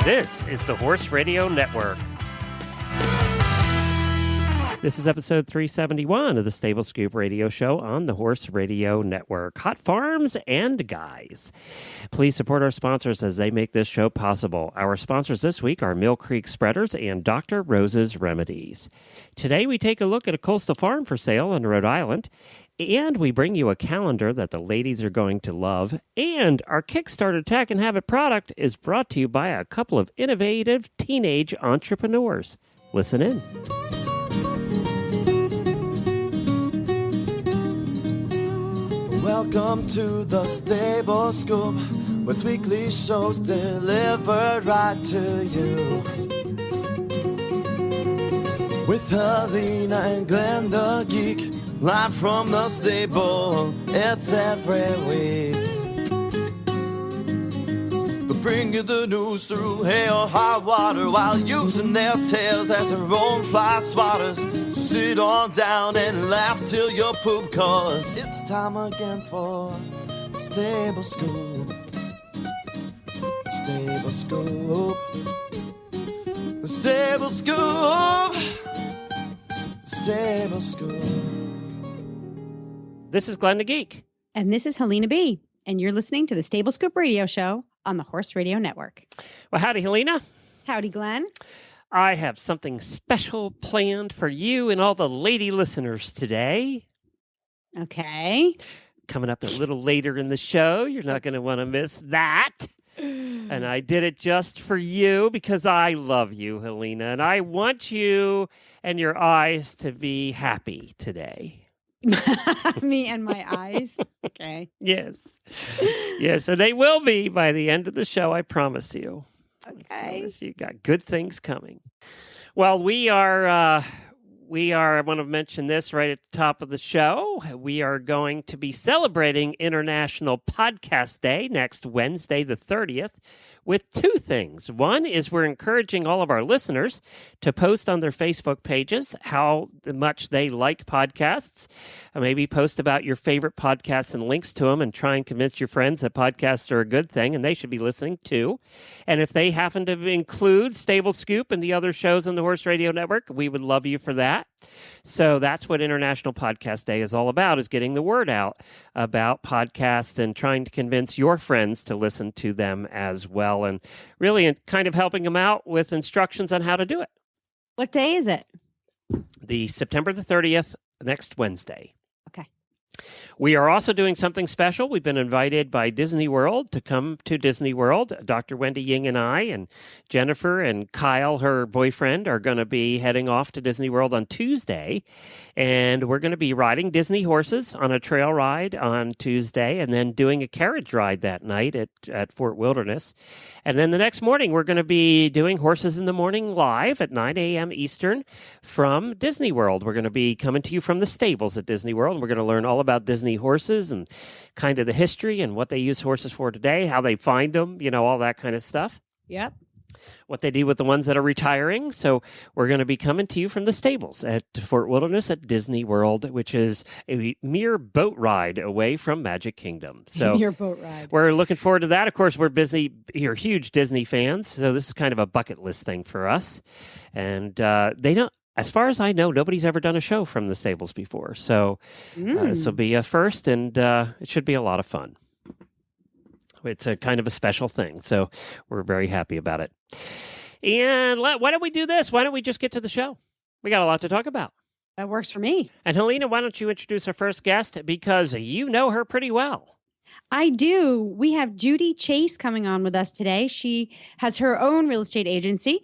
This is the Horse Radio Network. This is episode 371 of the Stable Scoop Radio Show on the Horse Radio Network. Hot farms and guys. Please support our sponsors as they make this show possible. Our sponsors this week are Mill Creek Spreaders and Dr. Rose's Remedies. Today we take a look at a coastal farm for sale in Rhode Island. And we bring you a calendar that the ladies are going to love. And our Kickstarter Tech and Habit product is brought to you by a couple of innovative teenage entrepreneurs. Listen in. Welcome to the Stable Scoop, with weekly shows delivered right to you. With Helena and Glenn the Geek, live from the stable, it's every week. They'll bring you the news through hail or high water, while using their tails as their own fly swatters. So sit on down and laugh till you poop, cause it's time again for Stable Scoop. Stable Scoop. Stable Scoop. Stable Scoop. This is Glenn the Geek. And this is Helena B. And you're listening to the Stable Scoop Radio Show on the Horse Radio Network. Well, howdy, Helena. Howdy, Glenn. I have something special planned for you and all the lady listeners today. Okay. Coming up a little later in the show. You're not going to want to miss that. And I did it just for you because I love you, Helena. And I want you and your eyes to be happy today. Me and my eyes. Okay. Yes. Yes, and they will be by the end of the show, I promise you. Okay. I promise you got good things coming. Well, I want to mention this right at the top of the show. We are going to be celebrating International Podcast Day next Wednesday, the 30th, with two things. One is we're encouraging all of our listeners to post on their Facebook pages how much they like podcasts. Maybe post about your favorite podcasts and links to them and try and convince your friends that podcasts are a good thing and they should be listening too. And if they happen to include Stable Scoop and the other shows on the Horse Radio Network, we would love you for that. So that's what International Podcast Day is all about, is getting the word out about podcasts and trying to convince your friends to listen to them as well, and really kind of helping them out with instructions on how to do it. What day is it? The September the 30th, next Wednesday. Okay. We are also doing something special. We've been invited by Disney World to come to Disney World. Dr. Wendy Ying and I and Jennifer and Kyle, her boyfriend, are going to be heading off to Disney World on Tuesday. And we're going to be riding Disney horses on a trail ride on Tuesday and then doing a carriage ride that night at Fort Wilderness. And then the next morning, we're going to be doing Horses in the Morning live at 9 a.m. Eastern from Disney World. We're going to be coming to you from the stables at Disney World. And we're going to learn all about Disney horses and kind of the history and what they use horses for today, how they find them, all that kind of stuff. Yep. What they do with the ones that are retiring. So we're going to be coming to you from the stables at Fort Wilderness at Disney World, which is a mere boat ride away from Magic Kingdom. So Mere boat ride. We're looking forward to that. Of course, we're huge Disney fans, so this is kind of a bucket list thing for us. And they don't. As far as I know, nobody's ever done a show from the stables before. So this will be a first, and it should be a lot of fun. It's a kind of a special thing, so we're very happy about it. And why don't we do this? Why don't we just get to the show? We got a lot to talk about. That works for me. And Helena, why don't you introduce our first guest, because you know her pretty well. I do. We have Judy Chase coming on with us today. She has her own real estate agency.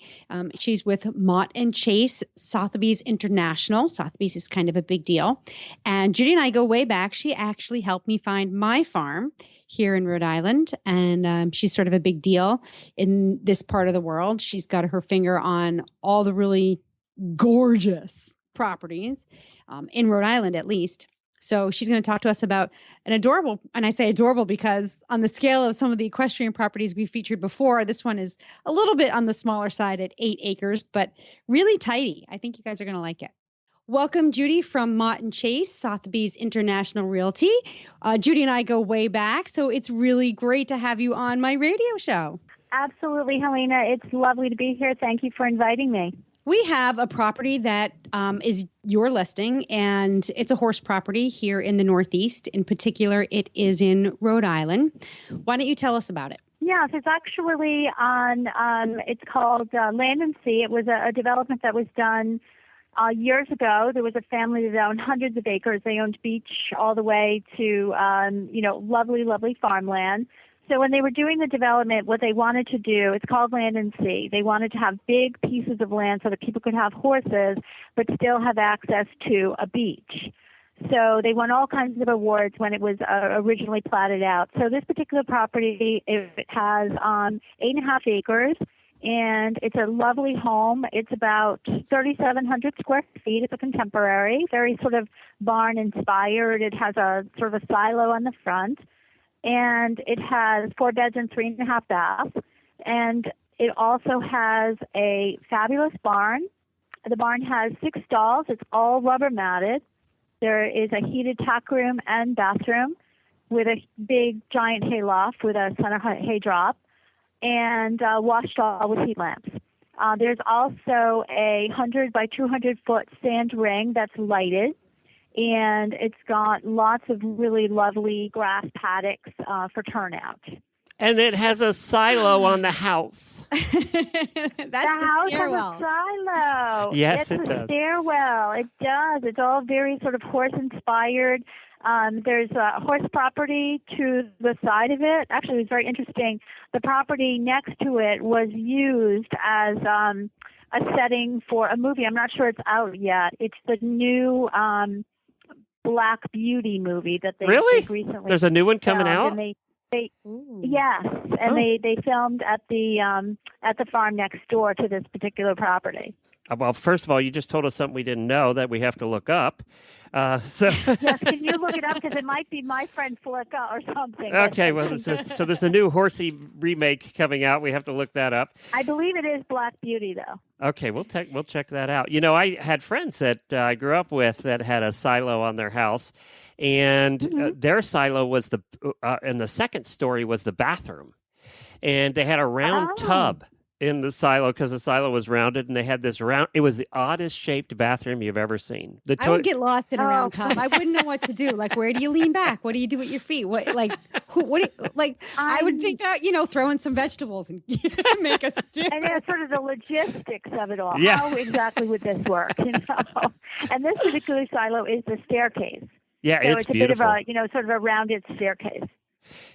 She's with Mott and Chase, Sotheby's International. Sotheby's is kind of a big deal. And Judy and I go way back. She actually helped me find my farm here in Rhode Island. And she's sort of a big deal in this part of the world. She's got her finger on all the really gorgeous properties in Rhode Island, at least. So she's going to talk to us about an adorable, and I say adorable because on the scale of some of the equestrian properties we featured before, this one is a little bit on the smaller side at 8 acres, but really tidy. I think you guys are going to like it. Welcome, Judy from Mott and Chase, Sotheby's International Realty. Judy and I go way back, so it's really great to have you on my radio show. Absolutely, Helena. It's lovely to be here. Thank you for inviting me. We have a property that is your listing, and it's a horse property here in the Northeast. In particular, it is in Rhode Island. Why don't you tell us about it? Yes, it's actually on, it's called Land and Sea. It was a development that was done years ago. There was a family that owned hundreds of acres. They owned beach all the way to, lovely, lovely farmland. So when they were doing the development, what they wanted to do, it's called Land and Sea. They wanted to have big pieces of land so that people could have horses, but still have access to a beach. So they won all kinds of awards when it was originally platted out. So this particular property, it has 8.5 acres, and it's a lovely home. It's about 3,700 square feet. It's a contemporary, very sort of barn inspired. It has a sort of a silo on the front. And it has 4 beds and 3.5 baths. And it also has a fabulous barn. The barn has 6 stalls. It's all rubber matted. There is a heated tack room and bathroom with a big giant hay loft with a center hay drop and a wash stall with heat lamps. There's also a 100 by 200 foot sand ring that's lighted. And it's got lots of really lovely grass paddocks for turnout. And it has a silo on the house. That's the house stairwell. has a silo. Yes, it it's does. a stairwell. It does. It's all very sort of horse-inspired. There's a horse property to the side of it. Actually, it was very interesting. The property next to it was used as a setting for a movie. I'm not sure it's out yet. It's the new Black Beauty movie that they recently. There's a new one coming out. And yes, and they filmed at the farm next door to this particular property. Well, first of all, you just told us something we didn't know that we have to look up. Yes, can you look it up, because it might be My Friend Flicka or something. Okay, well, so there's a new horsey remake coming out. We have to look that up. I believe it is Black Beauty, though. Okay, we'll check that out. You know, I had friends that I grew up with that had a silo on their house, and their silo was and the second story was the bathroom, and they had a round tub in the silo because the silo was rounded, and they had this round. It was the oddest shaped bathroom you've ever seen. I would get lost in a round tub. I wouldn't know what to do. Like, where do you lean back? What do you do with your feet? What, like, I would think about, throwing some vegetables and make a stew. And it's sort of the logistics of it all. Yeah. How exactly would this work? And this particular silo is the staircase. Yeah, so it's beautiful. a bit of a, sort of a rounded staircase.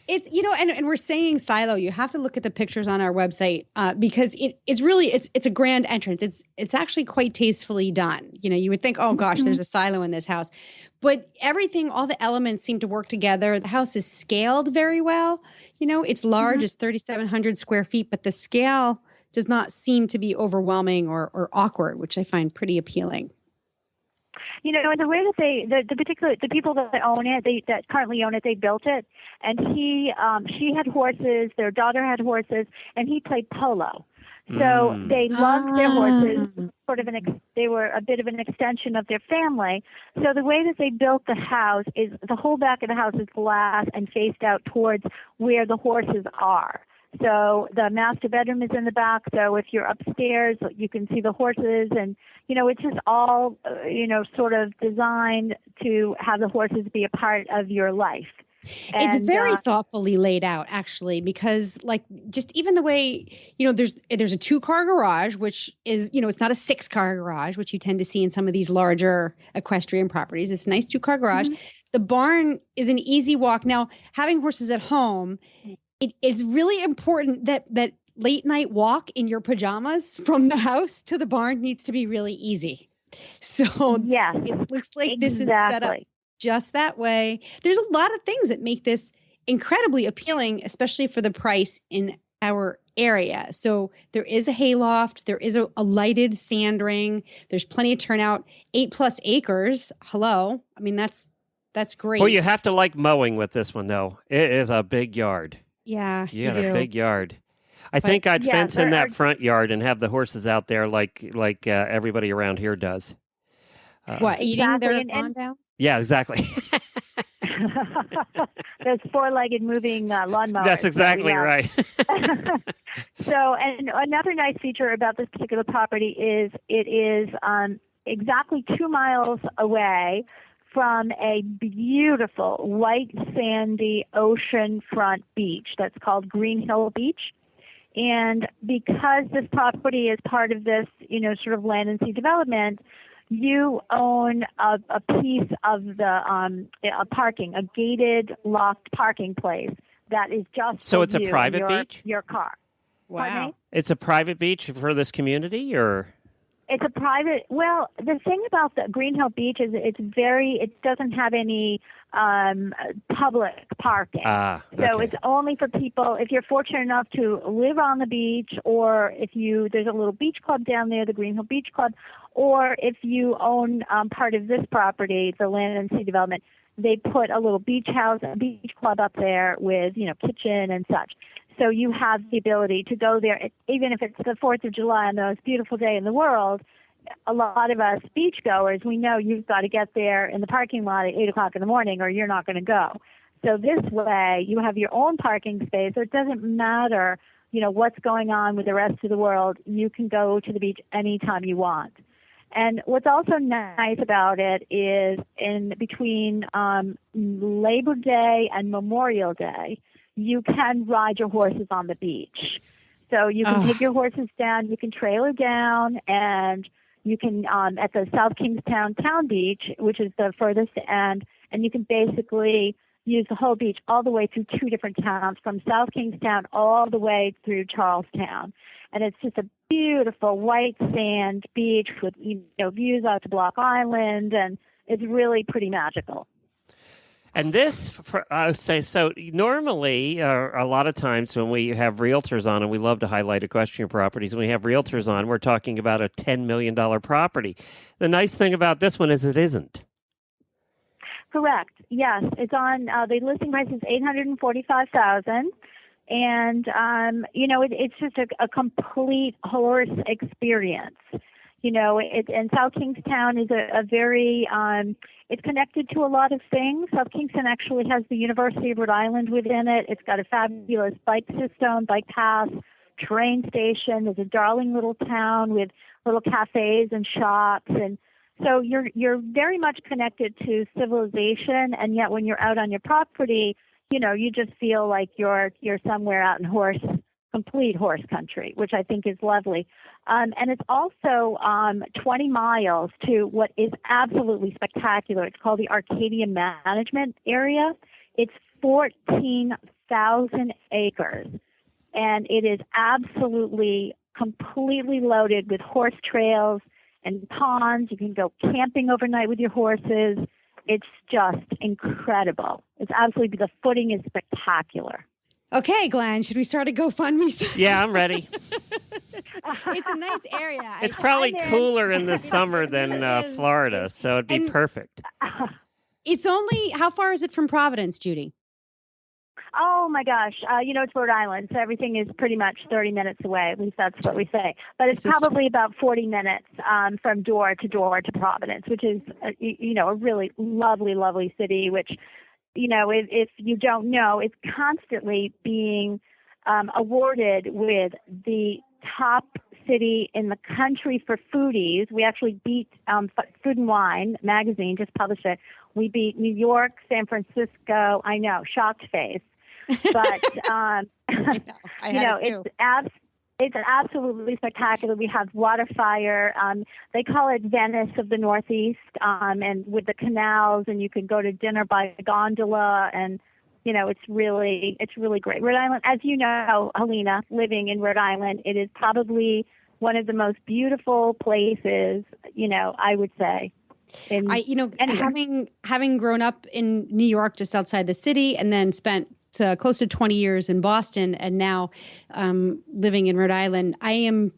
It's, and we're saying silo. You have to look at the pictures on our website because it's a grand entrance. It's actually quite tastefully done. You would think, oh gosh, there's a silo in this house, but all the elements seem to work together. The house is scaled very well. It's large, it's 3,700 square feet, but the scale does not seem to be overwhelming or awkward, which I find pretty appealing. And the way that the people that own it, that currently own it, they built it, and she had horses, their daughter had horses, and he played polo. So they loved their horses. They were a bit of an extension of their family. So the way that they built the house is the whole back of the house is glass and faced out towards where the horses are. So the master bedroom is in the back. So if you're upstairs, you can see the horses, and it's just all sort of designed to have the horses be a part of your life. It's very thoughtfully laid out, actually, because just even the way, there's a 2-car garage, which is, it's not a 6-car garage, which you tend to see in some of these larger equestrian properties. It's a nice 2-car garage. The barn is an easy walk. Now, having horses at home, it's really important that late night walk in your pajamas from the house to the barn needs to be really easy. So yes, it looks like this is set up just that way. There's a lot of things that make this incredibly appealing, especially for the price in our area. So there is a hayloft, there is a lighted sand ring, there's plenty of turnout, 8+ acres. Hello. I mean, that's great. Well, you have to like mowing with this one, though. It is a big yard. Yeah, you got a big yard. I think I'd fence in that front yard and have the horses out there like everybody around here does. Eating their lawn down? Yeah, exactly. Those four-legged moving lawnmowers. That's exactly right. So, and another nice feature about this particular property is it is exactly 2 miles away from a beautiful white sandy oceanfront beach that's called Green Hill Beach. And because this property is part of this, sort of land and sea development, you own a piece of the a gated locked parking place that is just so for it's a you private and beach? your car. Pardon Wow. me? It's a private beach for this community, or? It's a private. Well, the thing about the Green Hill Beach is it doesn't have any public parking. Okay. So it's only for people if you're fortunate enough to live on the beach, or if there's a little beach club down there, the Green Hill Beach Club, or if you own part of this property, the Land and Sea Development. They put a little beach club up there with kitchen and such. So you have the ability to go there, even if it's the 4th of July and the most beautiful day in the world. A lot of us beachgoers, we know you've got to get there in the parking lot at 8 o'clock in the morning or you're not going to go. So this way, you have your own parking space, so it doesn't matter, what's going on with the rest of the world. You can go to the beach anytime you want. And what's also nice about it is in between Labor Day and Memorial Day, you can ride your horses on the beach. So you can take your horses down, you can trailer down, and you can at the South Kingstown Town Beach, which is the furthest end, and you can basically use the whole beach all the way through 2 different towns, from South Kingstown all the way through Charlestown. And it's just a beautiful white sand beach with views out to Block Island, and it's really pretty magical. And this, I would say, so normally, a lot of times when we have realtors on, and we love to highlight equestrian properties, when we have realtors on, we're talking about a $10 million property. The nice thing about this one is it isn't. Correct. Yes, it's on. The listing price is $845,000, and it's just a complete horse experience. And South Kingstown is a very, it's connected to a lot of things. South Kingstown actually has the University of Rhode Island within it. It's got a fabulous bike system, bike path, train station. There's a darling little town with little cafes and shops. And so you're very much connected to civilization. And yet when you're out on your property, you just feel like you're somewhere out in complete horse country, which I think is lovely. And it's also 20 miles to what is absolutely spectacular. It's called the Arcadia Management Area. It's 14,000 acres, and it is absolutely completely loaded with horse trails and ponds. You can go camping overnight with your horses. It's just incredible. It's absolutely, the footing is spectacular. Okay, Glenn, should we start a GoFundMe? Yeah, I'm ready. It's a nice area. It's probably cooler in the summer than Florida, so it'd be perfect. It's only, how far is it from Providence, Judy? Oh my gosh. It's Rhode Island, so everything is pretty much 30 minutes away. At least that's what we say. But it's probably about 40 minutes from door to Providence, which is, a really lovely, lovely city, which, if you don't know, it's constantly being awarded with the top city in the country for foodies. We actually beat Food and Wine magazine, just published it. We beat New York, San Francisco. I know, shocked face. But it's absolutely spectacular. We have waterfire. They call it Venice of the Northeast, and with the canals, and you can go to dinner by gondola, and it's really great. Rhode Island, as you know, Helena, living in Rhode Island, it is probably one of the most beautiful places. I would say. Having grown up in New York, just outside the city, and then spent close to 20 years in Boston, and now living in Rhode Island, I am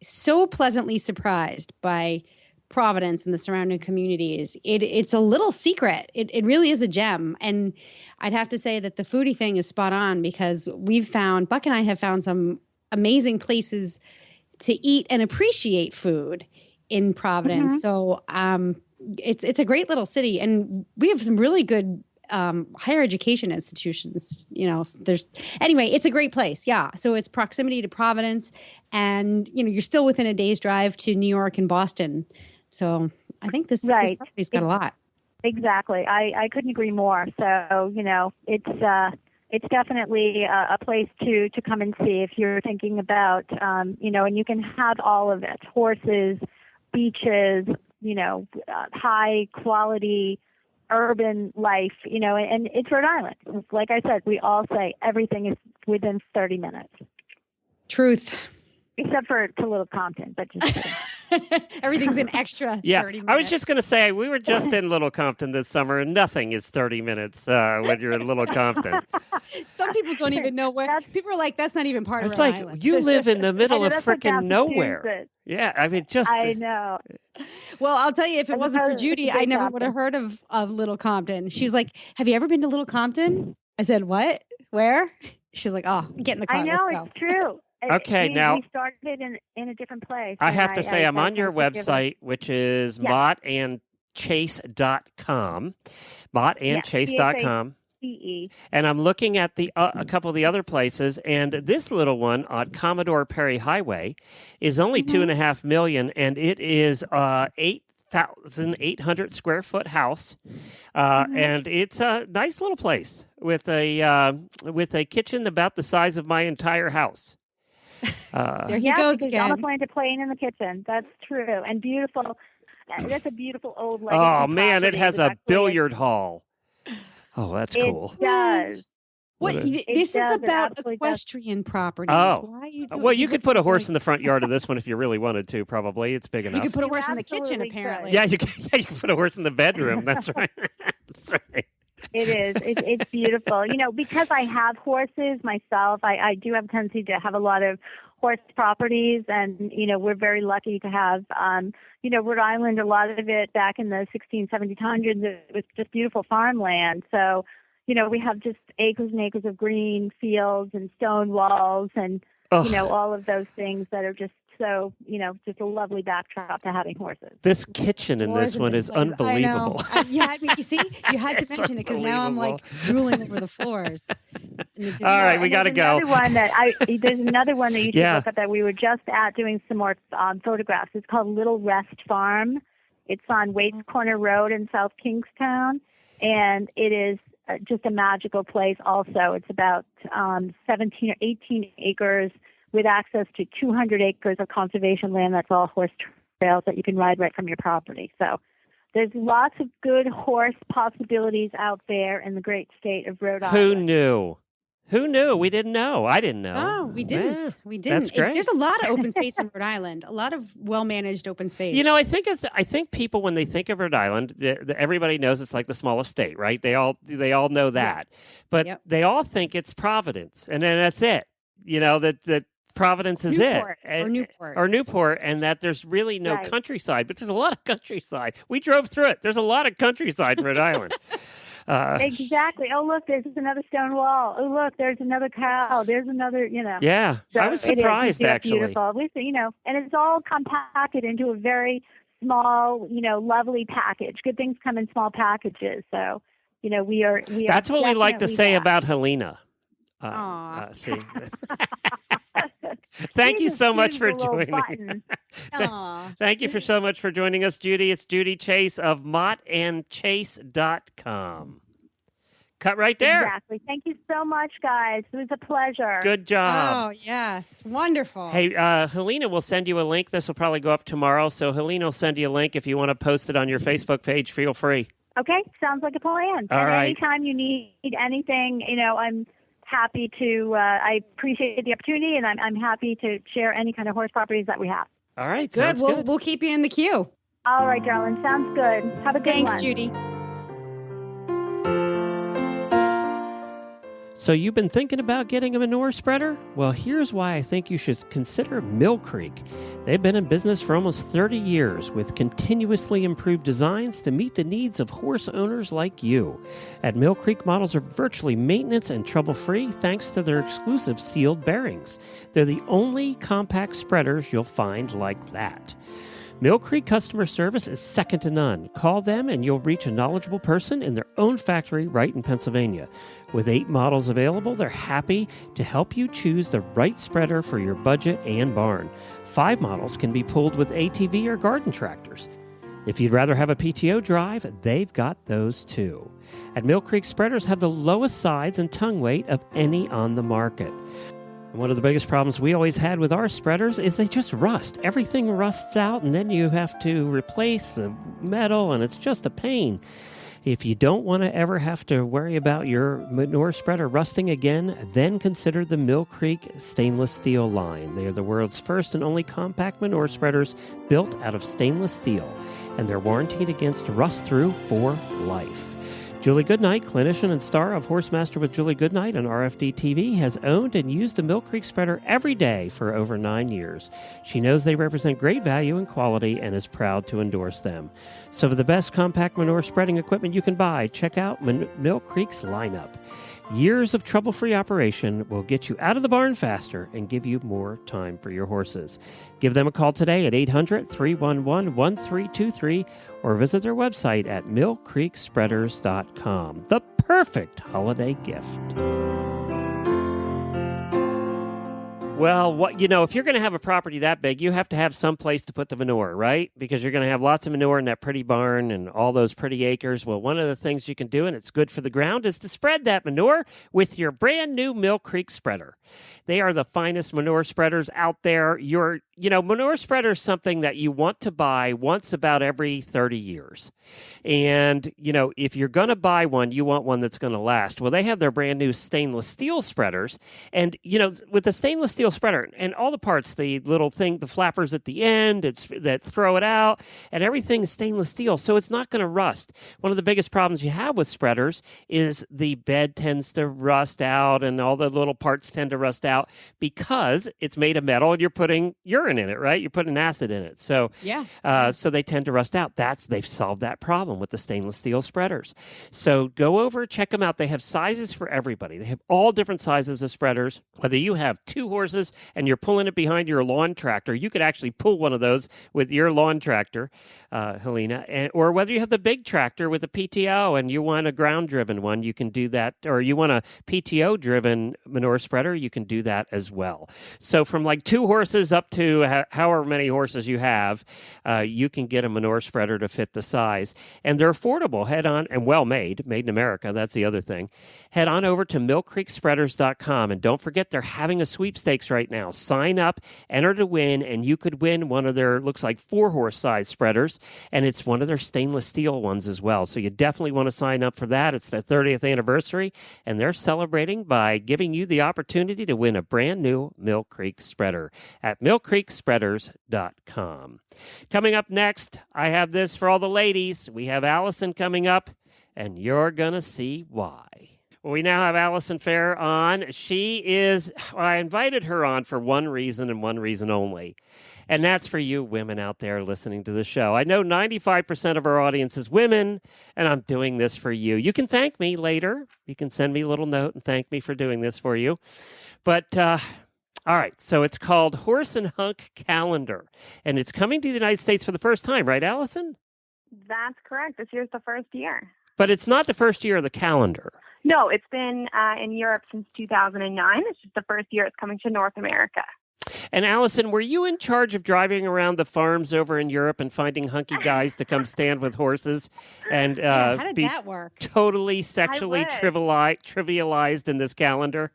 so pleasantly surprised by Providence and the surrounding communities. It's a little secret. It really is a gem. And I'd have to say that the foodie thing is spot on, because Buck and I have found some amazing places to eat and appreciate food in Providence. Mm-hmm. So it's a great little city, and we have some really good higher education institutions. Anyway, it's a great place. Yeah. So it's proximity to Providence, and you're still within a day's drive to New York and Boston. So I think this property's got a lot. Exactly. I couldn't agree more. So, it's definitely a place to come and see if you're thinking about, and you can have all of it: horses, beaches, high quality urban life, and it's Rhode Island. Like I said, we all say everything is within 30 minutes. Truth. Except for to Little Compton, but just kidding. Everything's an extra 30 minutes. I was just going to say, we were just in Little Compton this summer, and nothing is 30 minutes when you're in Little Compton. Some people don't even know where. People are like, that's not even part of Rhode Island. It's like, you live in the middle of freaking nowhere. Yeah, I mean, just... I know. Well, I'll tell you, if it wasn't for Judy, I never would have heard of Little Compton. She was like, have you ever been to Little Compton? I said, what? Where? She's like, oh, get in the car. I know, let's go. It's true. Okay, now we started in a different place. I have to say, I'm on your website, which is mottandchase.com. Mottandchase.com. And I'm looking at a couple of the other places, and this little one on Commodore Perry Highway is only $2.5 million, and it is 8,800 square foot house, and it's a nice little place with a kitchen about the size of my entire house. There he goes again. Almost wanted to plane in the kitchen. That's true. And beautiful. That's a beautiful old legacy. Oh, man, it has a billiard hall. Oh, that's cool. It does. This is about equestrian properties. Oh. Why are you doing well, you could put a horse in the front yard of this one if you really wanted to, probably. It's big enough. You could put a horse in the kitchen, apparently. Yeah, you can put a horse in the bedroom. That's right. That's right. It is. It's beautiful. Because I have horses myself, I do have a tendency to have a lot of horse properties, and, we're very lucky to have, Rhode Island, a lot of it back in the 1700s, it was just beautiful farmland. So, we have just acres and acres of green fields and stone walls and, all of those things that are just so, just a lovely backdrop to having horses. This kitchen in this one is unbelievable. You had to mention it because now I'm like drooling over the floors. All right, we got to go. There's another one that you should look up that we were just at doing some more photographs. It's called Little Rest Farm. It's on Waits Corner Road in South Kingstown, and it is just a magical place also. It's about 17 or 18 acres with access to 200 acres of conservation land. That's all horse trails that you can ride right from your property. So there's lots of good horse possibilities out there in the great state of Rhode Island. Who knew? We didn't know. I didn't know. Oh, we didn't. Yeah, we didn't. That's great. There's a lot of open space in Rhode Island. A lot of well-managed open space. I think people, when they think of Rhode Island, everybody knows it's like the smallest state, right? They all know that, but they all think it's Providence, and then that's it. That Providence is Newport, it, or Newport, and that there's really no countryside, but there's a lot of countryside. We drove through it. There's a lot of countryside in Rhode Island. Exactly. Oh, look, there's another stone wall. Oh, look, there's another cow. There's another, Yeah, So I was surprised, actually. Beautiful. And it's all compacted into a very small, lovely package. Good things come in small packages. So, we are. That's what we like to say about Helena. See. Thank you so much for joining. Thank you so much for joining us, Judy. It's Judy Chase of mottandchase.com. Cut right there. Exactly. Thank you so much, guys. It was a pleasure. Good job. Oh, yes. Wonderful. Hey, Helena will send you a link. This will probably go up tomorrow. So Helena will send you a link. If you want to post it on your Facebook page, feel free. Okay. Sounds like a plan. All right. Anytime you need anything, I'm happy to, I appreciate the opportunity, and I'm happy to share any kind of horse properties that we have. All right. Good. We'll keep you in the queue. All right, darling. Sounds good. Have a good one. Thanks, Judy. So you've been thinking about getting a manure spreader? Well, here's why I think you should consider Mill Creek. They've been in business for almost 30 years with continuously improved designs to meet the needs of horse owners like you. At Mill Creek, models are virtually maintenance and trouble-free thanks to their exclusive sealed bearings. They're the only compact spreaders you'll find like that. Mill Creek customer service is second to none. Call them and you'll reach a knowledgeable person in their own factory right in Pennsylvania. With 8 models available, they're happy to help you choose the right spreader for your budget and barn. 5 models can be pulled with ATV or garden tractors. If you'd rather have a PTO drive, they've got those too. At Mill Creek, spreaders have the lowest sides and tongue weight of any on the market. One of the biggest problems we always had with our spreaders is they just rust. Everything rusts out, and then you have to replace the metal, and it's just a pain. If you don't want to ever have to worry about your manure spreader rusting again, then consider the Mill Creek stainless steel line. They are the world's first and only compact manure spreaders built out of stainless steel, and they're warranted against rust-through for life. Julie Goodnight, clinician and star of Horsemaster with Julie Goodnight on RFD TV, has owned and used the Mill Creek spreader every day for over 9 years. She knows they represent great value and quality and is proud to endorse them. So for the best compact manure spreading equipment you can buy, check out Mill Creek's lineup. Years of trouble-free operation will get you out of the barn faster and give you more time for your horses. Give them a call today at 800-311-1323 or visit their website at millcreekspreaders.com. The perfect holiday gift. Well, if you're going to have a property that big, you have to have some place to put the manure, right? Because you're going to have lots of manure in that pretty barn and all those pretty acres. Well, one of the things you can do, and it's good for the ground, is to spread that manure with your brand new Mill Creek spreader. They are the finest manure spreaders out there. Manure spreader is something that you want to buy once about every 30 years. And, if you're going to buy one, you want one that's going to last. Well, they have their brand new stainless steel spreaders. And, with the stainless steel spreader and all the parts, the little thing, the flappers at the end, that throw it out, and everything is stainless steel. So it's not going to rust. One of the biggest problems you have with spreaders is the bed tends to rust out and all the little parts tend to rust out because it's made of metal and you're putting urine in it, right? You're putting acid in it. So, so they tend to rust out. They've solved that problem with the stainless steel spreaders. So go over, check them out. They have sizes for everybody. They have all different sizes of spreaders. Whether you have 2 horses and you're pulling it behind your lawn tractor, you could actually pull one of those with your lawn tractor, Helena, or whether you have the big tractor with a PTO and you want a ground-driven one, you can do that, or you want a PTO-driven manure spreader, you can do that as well. So from like 2 horses up to however many horses you have, you can get a manure spreader to fit the size. And they're affordable. Head on, and well-made, made in America, that's the other thing. Head on over to millcreekspreaders.com, and don't forget they're having a sweepstakes right now. Sign up, enter to win, and you could win one of their, looks like 4-horse size spreaders, and it's one of their stainless steel ones as well. So you definitely want to sign up for that. It's their 30th anniversary, and they're celebrating by giving you the opportunity to win a brand new Mill Creek spreader at millcreekspreaders.com. Coming up next, I have this for all the ladies. We have Allison coming up, and you're going to see why. Well, we now have Allison Fair on. I invited her on for one reason and one reason only, and that's for you women out there listening to the show. I know 95% of our audience is women, and I'm doing this for you. You can thank me later. You can send me a little note and thank me for doing this for you. But, all right, so it's called Horse and Hunk Calendar, and it's coming to the United States for the first time, right, Allison? That's correct. This year's the first year. But it's not the first year of the calendar. No, it's been in Europe since 2009. It's just the first year it's coming to North America. And Allison, were you in charge of driving around the farms over in Europe and finding hunky guys to come stand with horses and how did that work? Totally sexually trivialized in this calendar?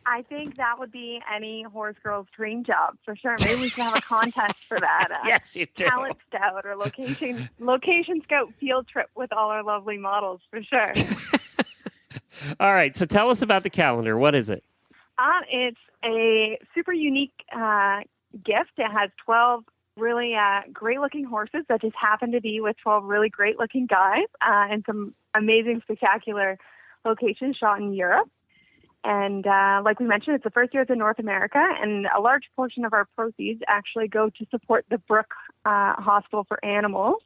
I think that would be any horse girl's dream job for sure. Maybe we should have a contest for that. Yes, you do. Talent scout or location scout field trip with all our lovely models for sure. All right, so tell us about the calendar. What is it? It's a super unique gift. It has 12 really great-looking horses that just happen to be with 12 really great-looking guys and some amazing, spectacular locations shot in Europe. And like we mentioned, it's the first year it's in North America, and a large portion of our proceeds actually go to support the Brook Hospital for Animals,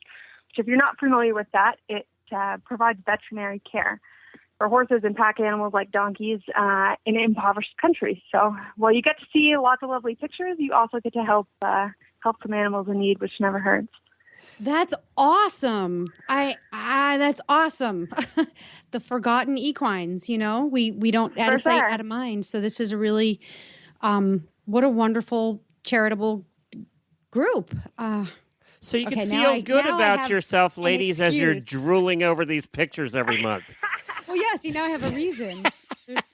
which if you're not familiar with that, it provides veterinary care for horses and pack animals like donkeys in impoverished countries. So while you get to see lots of lovely pictures, you also get to help help some animals in need, which never hurts. That's awesome. That's awesome. The forgotten equines, we don't out For of sight, sure. out of mind. So this is a really, what a wonderful charitable group. So you Okay, can now feel good I about have yourself, an ladies, as you're excuse. drooling over these pictures every month. Well, yes, now I have a reason.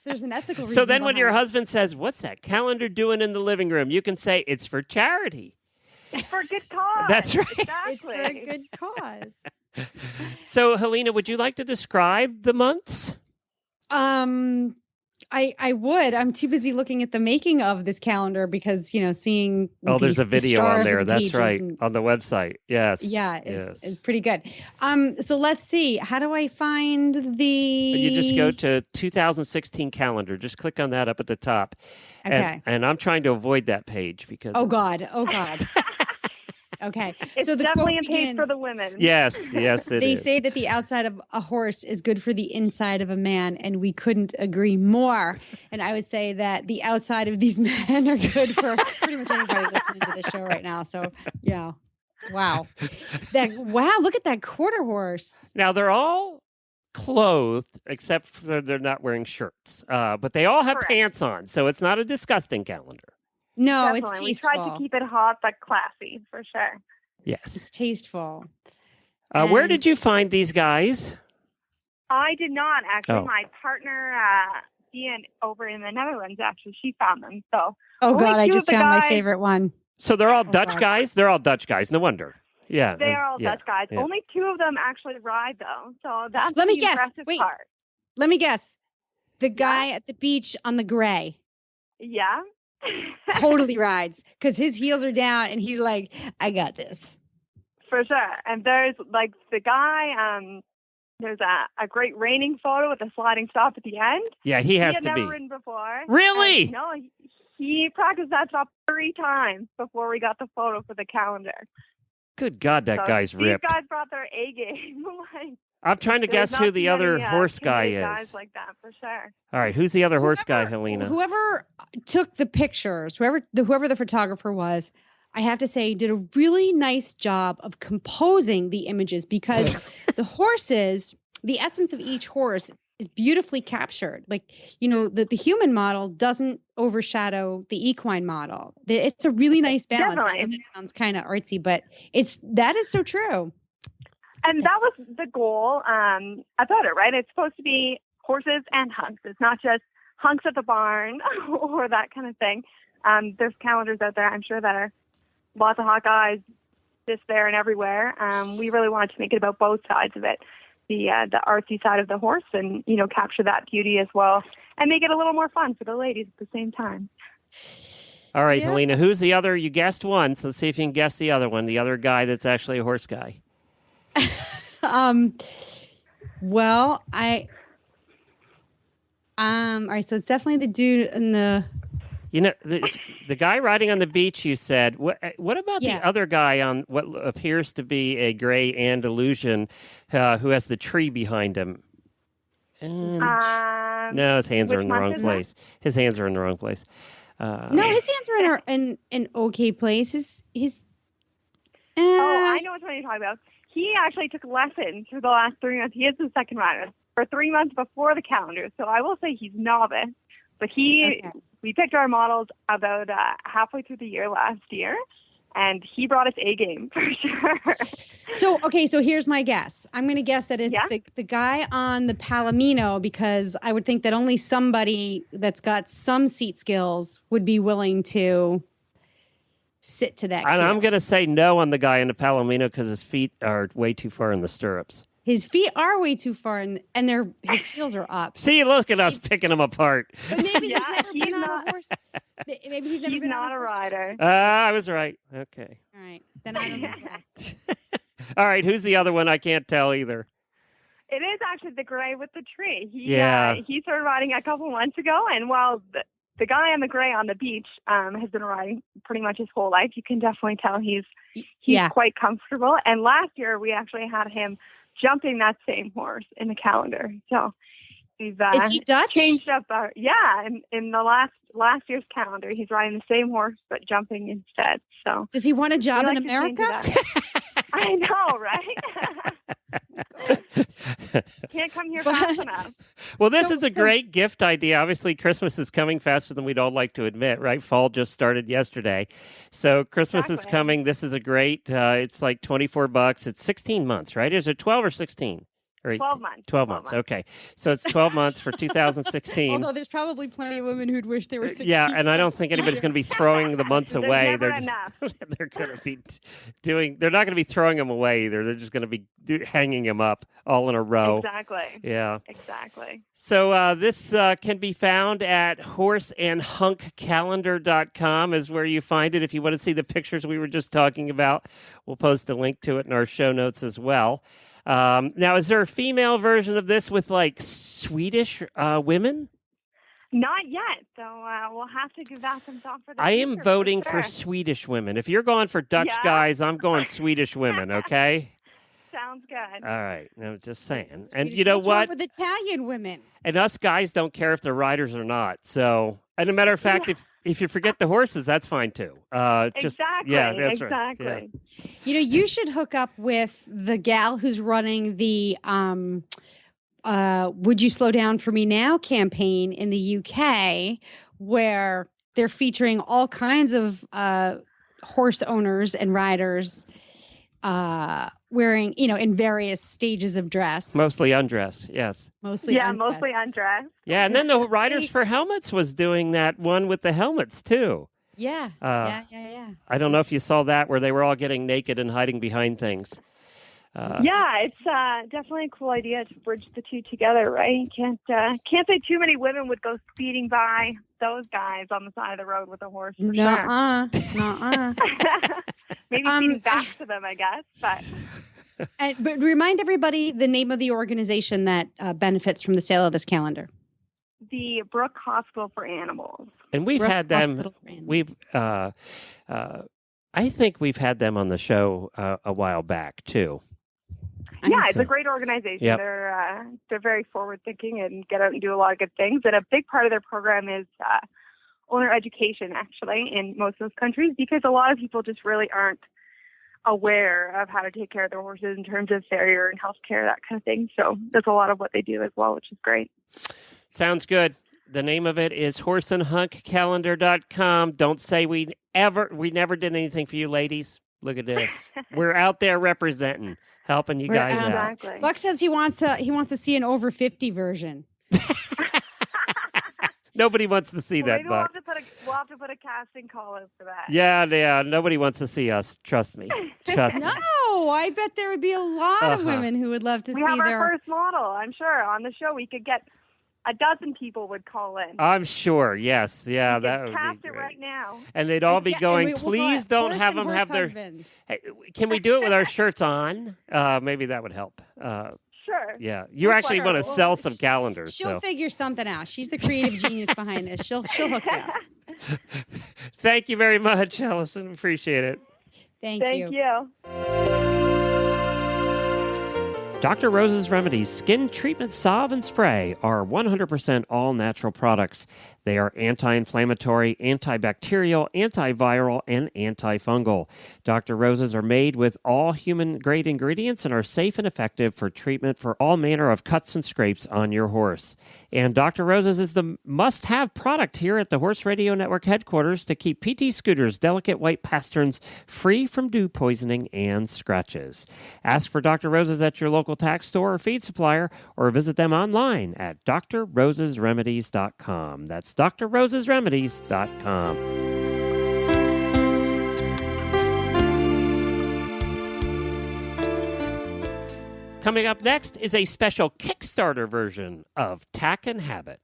There's an ethical reason. So then when your behind it. husband says, "What's that calendar doing in the living room?" you can say, "It's for charity." It's for a good cause. That's right. Exactly. It's for a good cause. So, Helena, would you like to describe the months? I would. I'm too busy looking at the making of this calendar because, seeing There's a the video on stars of there. the That's pages right. and- On the website. Yes. Yeah, Yes. is pretty good. So let's see. How do I find the? You just go to 2016 calendar. Just click on that up at the top. Okay. And I'm trying to avoid that page because. Oh God. Okay. It's so the definitely quote a page begins, for the women. Yes, it they is. say that the outside of a horse is good for the inside of a man, and we couldn't agree more. And I would say that the outside of these men are good for pretty much anybody listening to the show right now. So, yeah. Wow. Look at that quarter horse. Now, they're all clothed except for they're not wearing shirts. But they all have Correct. pants on. So it's not a disgusting calendar. No, Definitely. it's We tasteful. tried to keep it hot but classy, for sure. Yes. It's tasteful. Where did And- you find these guys? I did not, actually. Oh. My partner, Ian, over in the Netherlands, actually, she found them. So Oh only God, I two of just the found my guys- favorite one. So they're all Oh, Dutch God. guys? They're all Dutch guys. No wonder. Yeah. they are all yeah, Dutch guys. yeah. Only two of them actually ride, though. So that's Let me the guess. impressive Wait. part. Let me guess. The guy at the beach on the gray Yeah. totally rides because his heels are down and he's like, I got this. For sure. And there's like the guy, there's a great raining photo with a sliding stop at the end. Yeah, he has had to never be. ridden before. Really? And, no, he practiced that stop 3 times before we got the photo for the calendar. Good God, that So guy's these ripped. guys brought their A game. Like, I'm trying to there's guess not who the too other many, horse guy Canadian is. Guys like that, for sure. All right, who's the other horse guy, Helena? Whoever took the pictures, whoever the photographer was, I have to say, did a really nice job of composing the images because the horses, the essence of each horse is beautifully captured. Like, the human model doesn't overshadow the equine model. It's a really nice balance. I know Definitely. that sounds kind of artsy, but that is so true. And that was the goal about it, right? It's supposed to be horses and hunks. It's not just hunks at the barn or that kind of thing. There's calendars out there, I'm sure, that are lots of hot guys just there and everywhere. We really wanted to make it about both sides of it, the artsy side of the horse and, capture that beauty as well and make it a little more fun for the ladies at the same time. All right, Yeah. Helena, who's the other? You guessed one, so let's see if you can guess the other one, the other guy that's actually a horse guy. Well, all right, so it's definitely the dude in the The guy riding on the beach, you said. What about Yeah. the other guy on what appears to be a gray Andalusian who has the tree behind him? And no, his hands are which in the wrong month is that? place. His hands are in the wrong place. No, his hands are in an okay place. His Oh, I know which one you're talking about. He actually took lessons for the last 3 months. He is the second rider for 3 months before the calendar. So I will say he's novice, but Okay. we picked our models about halfway through the year last year, and he brought us A game for sure. So here's my guess. I'm going to guess that it's Yeah? the guy on the Palomino because I would think that only somebody that's got some seat skills would be willing to sit to that. And cue. I'm going to say no on the guy in the Palomino because his feet are way too far in the stirrups. His feet are way too far, and his heels are up. See, look at us picking them apart. But maybe Yeah, he's never he's been on not- a horse. Maybe he's never He's been not on a horse. rider. I was right. Okay. All right, then I don't know. Yes. All right, who's the other one? I can't tell either. It is actually the gray with the tree. He started riding a couple months ago, and while the guy on the gray on the beach has been riding pretty much his whole life, you can definitely tell he's Yeah. quite comfortable. And last year we actually had him jumping that same horse in the calendar. So He's Is he Dutch? changed up. In the last year's calendar, he's riding the same horse but jumping instead. So Does he want a job we in like to change America? it up. I know, right? Can't come here fast enough. Well, this So- is a so- great gift idea. Obviously, Christmas is coming faster than we'd all like to admit, right? Fall just started yesterday. So Christmas is Exactly. coming. This is a great, it's like $24. It's 16 months, right? Is it 12 or 16? Or 12 months. 12 months. Okay. So it's 12 months for 2016. Although there's probably plenty of women who'd wish they were 16. Yeah, and I don't think anybody's going to be throwing the months There's away. never enough. They're going to be they're not going to be throwing them away either. They're just going to be hanging them up all in a row. Exactly. Yeah. Exactly. So this can be found at horseandhunkcalendar.com is where you find it. If you want to see the pictures we were just talking about, we'll post a link to it in our show notes as well. Now, is there a female version of this with like Swedish women? Not yet. So we'll have to give that some thought for the I future, am voting for sure. Swedish women. If you're going for Dutch Yeah? guys, I'm going Swedish women, okay? Sounds good. All right. I'm just saying. And Swedish- you know What's wrong what? with Italian women? And us guys don't care if they're riders or not. So, and a matter of fact, if you forget the horses, that's fine too. Exactly. Yeah, that's exactly. right. You know, you should hook up with the gal who's running the Would You Slow Down for Me Now campaign in the UK, where they're featuring all kinds of horse owners and riders wearing, in various stages of dress. Mostly undress, yes. Mostly Yeah, undressed. mostly undressed. Yeah, and then the Riders for Helmets was doing that one with the helmets too. Yeah. Uh, Yeah. I don't know if you saw that where they were all getting naked and hiding behind things. Yeah, it's definitely a cool idea to bridge the two together, right? You can't say too many women would go speeding by those guys on the side of the road with a horse. For sure. Nuh-uh. Maybe speeding back to them, I guess. But But remind everybody the name of the organization that benefits from the sale of this calendar. the Brook Hospital for Animals. And we've Brook had them. Hospital for Animals. We've. I think we've had them on the show a while back too. Yeah, it's So- a great organization. Yep. They're very forward thinking and get out and do a lot of good things. And a big part of their program is owner education, actually, in most of those countries, because a lot of people just really aren't aware of how to take care of their horses in terms of farrier and healthcare, that kind of thing. So that's a lot of what they do as well, which is great. Sounds good. The name of it is horseandhunkcalendar.com. Don't say we never did anything for you ladies. Look at this. We're out there representing, helping you We're guys out. out. Exactly. Buck says he wants to see an over 50 version. Nobody wants to see Well, that, maybe we'll Buck. have to put a casting call out for that. Yeah. Nobody wants to see us. Trust me. Trust me. No, I bet there would be a lot of Uh-huh. women who would love to We see have our their. first model, I'm sure. On the show, we could get a dozen people would call in. I'm sure. Yes. Yeah, We that could would cast be it great. right now. And they'd all be Yeah, and going, we'll call please it don't Horse have and them Horse have their. Husbands. Hey, can we do it with our shirts on? Maybe that would help. Sure. Yeah. You We'll actually sure. want to sell some calendars. She'll So figure something out. She's the creative genius behind this. She'll hook you up. thank you very much, Allison. Appreciate it. Thank Thank you. Dr. Rose's Remedies Skin Treatment Salve and Spray are 100% all natural products. They are anti-inflammatory, antibacterial, antiviral, and antifungal. Dr. Rose's are made with all human-grade ingredients and are safe and effective for treatment for all manner of cuts and scrapes on your horse. And Dr. Rose's is the must-have product here at the Horse Radio Network headquarters to keep PT Scooter's delicate white pasterns free from dew poisoning and scratches. Ask for Dr. Rose's at your local tack store or feed supplier, or visit them online at drrosesremedies.com. That's drrosesremedies.com. Coming up next is a special Kickstarter version of Tack and Habit.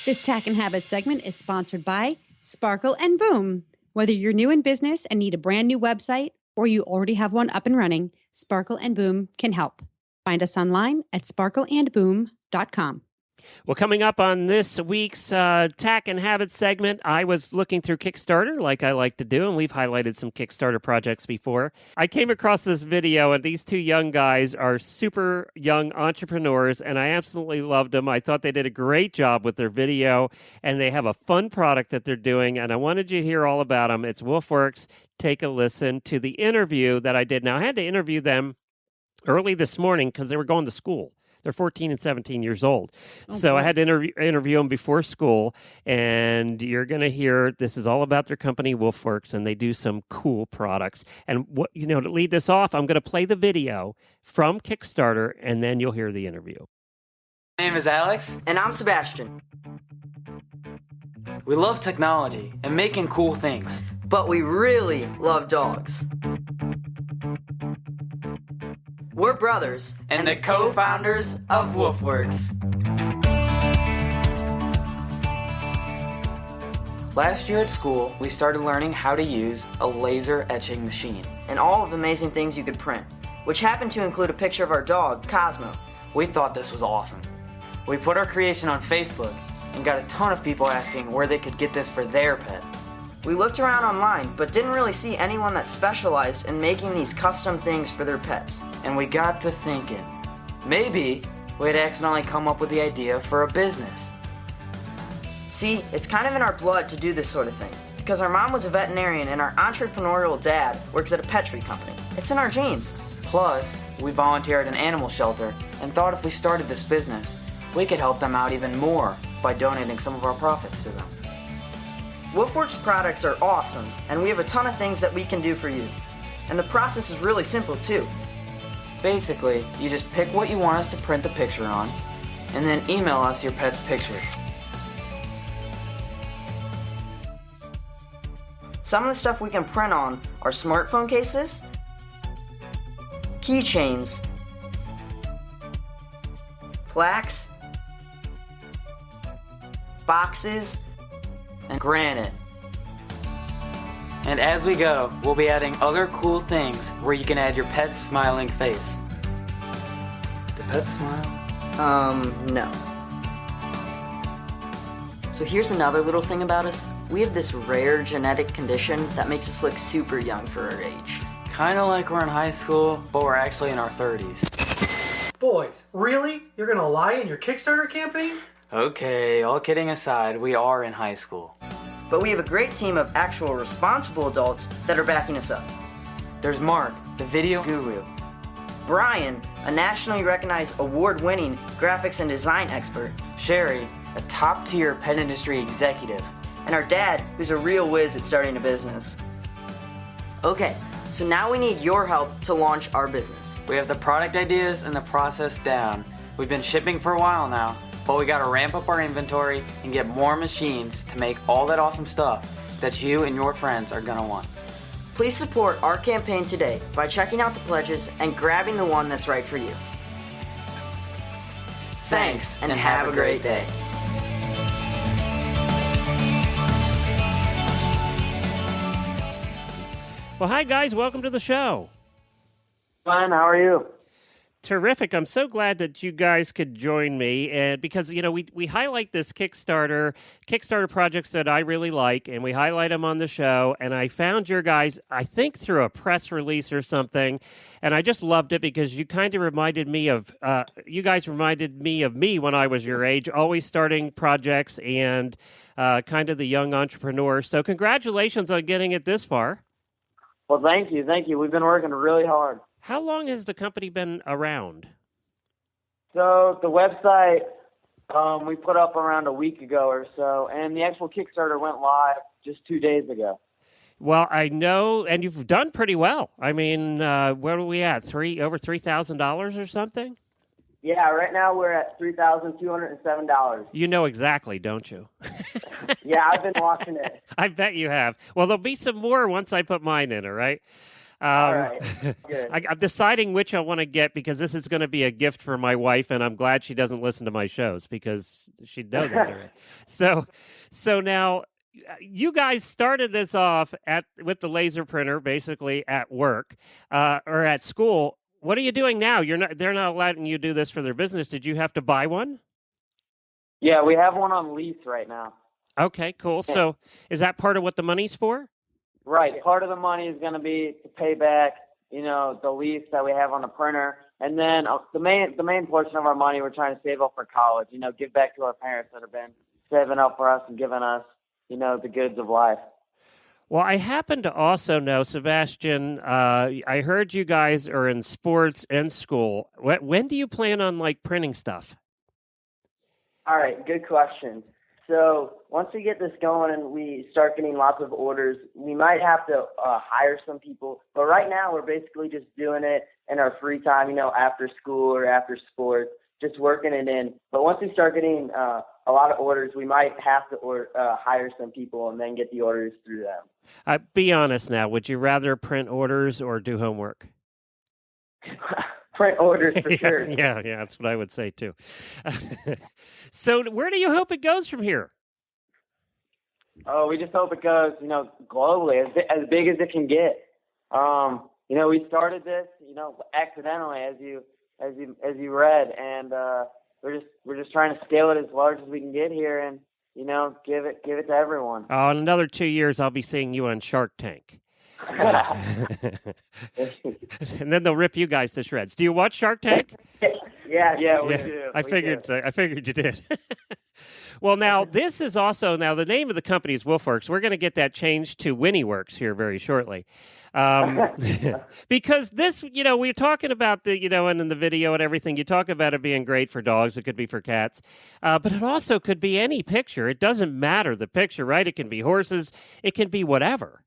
This Tack and Habit segment is sponsored by Sparkle and Boom. Whether you're new in business and need a brand new website, or you already have one up and running, Sparkle and Boom can help. Find us online at sparkleandboom.com. Well, coming up on this week's Tack and Habits segment, I was looking through Kickstarter like I like to do, and we've highlighted some Kickstarter projects before. I came across this video, and these two young guys are super young entrepreneurs, and I absolutely loved them. I thought they did a great job with their video, and they have a fun product that they're doing, and I wanted you to hear all about them. It's WolfWorks. Take a listen to the interview that I did. Now, I had to interview them early this morning because they were going to school. They're 14 and 17 years old. So I had to interview them before school, and you're going to hear this is all about their company, WolfWorks, and they do some cool products. And to lead this off, I'm going to play the video from Kickstarter, and then you'll hear the interview. My name is Alex. And I'm Sebastian. We love technology and making cool things. But we really love dogs. We're brothers And the co-founders of WolfWorks. Last year at school, we started learning how to use a laser etching machine. and all of the amazing things you could print, which happened to include a picture of our dog, Cosmo. We thought this was awesome. We put our creation on Facebook and got a ton of people asking where they could get this for their pet. We looked around online, but didn't really see anyone that specialized in making these custom things for their pets. And we got to thinking, maybe we'd accidentally come up with the idea for a business. See, it's kind of in our blood to do this sort of thing, because our mom was a veterinarian and our entrepreneurial dad works at a pet treat company. It's in our genes. Plus, we volunteered at an animal shelter and thought if we started this business, we could help them out even more by donating some of our profits to them. WolfWorks products are awesome, and we have a ton of things that we can do for you. And the process is really simple too. Basically, you just pick what you want us to print the picture on, and then email us your pet's picture. Some of the stuff we can print on are smartphone cases, keychains, plaques, boxes, And granite. And as we go, we'll be adding other cool things where you can add your pet's smiling face. Do pets smile? No. So here's another little thing about us. We have this rare genetic condition that makes us look super young for our age. Kinda like we're in high school, but we're actually in our 30s. Boys, really? You're gonna lie in your Kickstarter campaign? Okay, all kidding aside, we are in high school. But we have a great team of actual responsible adults that are backing us up. There's Mark, the video guru. Brian, a nationally recognized award-winning graphics and design expert. Sherry, a top-tier pet industry executive. And our dad, who's a real whiz at starting a business. Okay, so now we need your help to launch our business. We have the product ideas and the process down. We've been shipping for a while now, but we gotta ramp up our inventory and get more machines to make all that awesome stuff that you and your friends are gonna want. Please support our campaign today by checking out the pledges and grabbing the one that's right for you. Thanks, and have a great day. Well, hi, guys. Welcome to the show. Fine, how are you? Terrific. I'm so glad that you guys could join me. And because, we highlight this Kickstarter projects that I really like, and we highlight them on the show. And I found your guys, I think, through a press release or something. And I just loved it because you kind of reminded me of, you guys reminded me of me when I was your age, always starting projects and kind of the young entrepreneur. So congratulations on getting it this far. Well, thank you. We've been working really hard. How long has the company been around? So the website we put up around a week ago or so, and the actual Kickstarter went live just 2 days ago. Well, I know, and you've done pretty well. I mean, where are we at? Over $3,000 or something? Yeah, right now we're at $3,207. You know exactly, don't you? Yeah, I've been watching it. I bet you have. Well, there'll be some more once I put mine in, all right? All right, good. I'm deciding which I want to get because this is going to be a gift for my wife, and I'm glad she doesn't listen to my shows because she'd know that already. So now you guys started this off with the laser printer, basically at work or at school. What are you doing now? They're not letting you do this for their business. Did you have to buy one? Yeah, we have one on lease right now. Okay, cool. So is that part of what the money's for? Right. Part of the money is going to be to pay back, the lease that we have on the printer. And then the main portion of our money we're trying to save up for college, give back to our parents that have been saving up for us and giving us, the goods of life. Well, I happen to also know, Sebastian, I heard you guys are in sports and school. When do you plan on, printing stuff? All right, good question. So once we get this going and we start getting lots of orders, we might have to hire some people. But right now we're basically just doing it in our free time, after school or after sports, just working it in. But once we start getting a lot of orders, we might have to hire some people and then get the orders through them. Be honest now. Would you rather print orders or do homework? Print orders for sure. Yeah, that's what I would say too. So where do you hope it goes from here? Oh, we just hope it goes, globally, as big as it can get. We started this, accidentally, as you read, and we're just trying to scale it as large as we can get here, and give it to everyone. Oh, in another 2 years, I'll be seeing you on Shark Tank. And then they'll rip you guys to shreds. Do you watch Shark Tank? Yeah, we do. I figured so. I figured you did. Well, now this is also the name of the company is Wolfworks. We're going to get that changed to Winnieworks here very shortly, because this, we're talking about the, and in the video and everything, you talk about it being great for dogs. It could be for cats, but it also could be any picture. It doesn't matter the picture, right? It can be horses. It can be whatever.